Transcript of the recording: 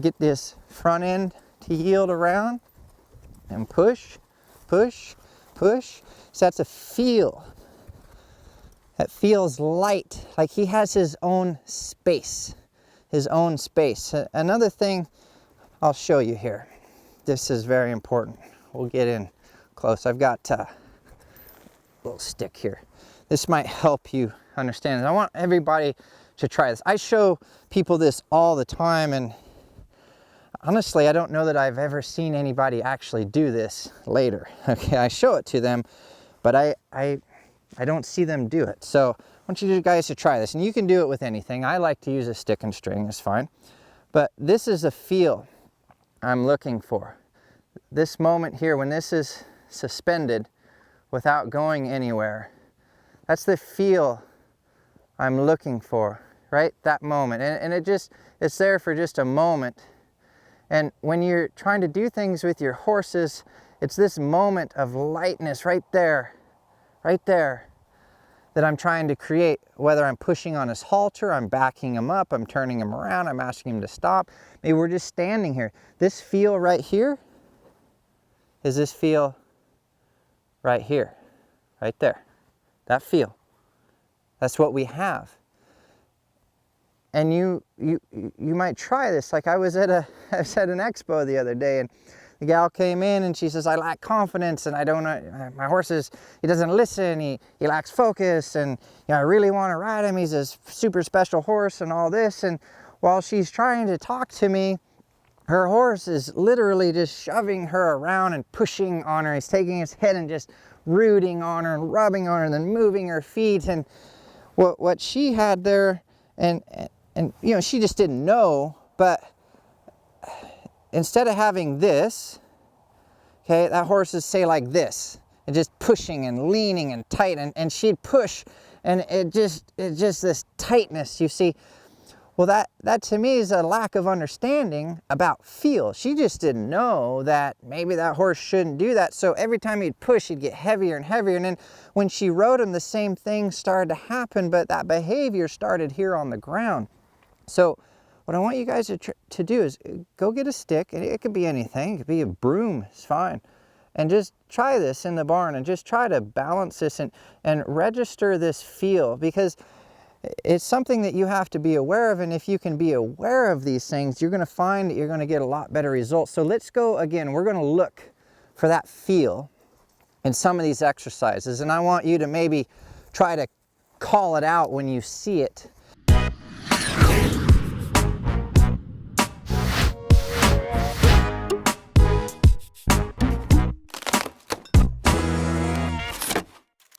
get this front end to yield around and push, push, push. So that's a feel. That feels light, like he has his own space, his own space. Another thing I'll show you here. This is very important. We'll get in close. I've got a little stick here. This might help you understand it. I want everybody to try this. I show people this all the time, and honestly, I don't know that I've ever seen anybody actually do this later. Okay, I show it to them, but I don't see them do it. So I want you guys to try this, and you can do it with anything. I like to use a stick and string, it's fine. But this is a feel I'm looking for. This moment here, when this is suspended without going anywhere, that's the feel I'm looking for, right? That moment. And it's there for just a moment. And when you're trying to do things with your horses, it's this moment of lightness right there, that I'm trying to create, whether I'm pushing on his halter, I'm backing him up, I'm turning him around, I'm asking him to stop. Maybe we're just standing here. This feel right here is this feel right here, right there. That feel. That's what we have. And you might try this. Like I was at an expo the other day, and the gal came in and she says, I lack confidence, and I don't know, my horse he doesn't listen, he lacks focus, and I really want to ride him, he's a super special horse and all this. And while she's trying to talk to me, her horse is literally just shoving her around and pushing on her. He's taking his head and just rooting on her and rubbing on her and then moving her feet. And what she had there, and she just didn't know, but instead of having this, okay, that horse is say like this, and just pushing and leaning and tight, and she'd push, and it just this tightness, you see. Well, that to me is a lack of understanding about feel. She just didn't know that maybe that horse shouldn't do that. So every time he'd push, he'd get heavier and heavier. And then when she rode him, the same thing started to happen, but that behavior started here on the ground. So what I want you guys to do is go get a stick, and it could be anything. It could be a broom, it's fine. And just try this in the barn, and just try to balance this and register this feel, because it's something that you have to be aware of. And if you can be aware of these things, you're going to find that you're going to get a lot better results. So let's go again. We're going to look for that feel in some of these exercises, and I want you to maybe try to call it out when you see it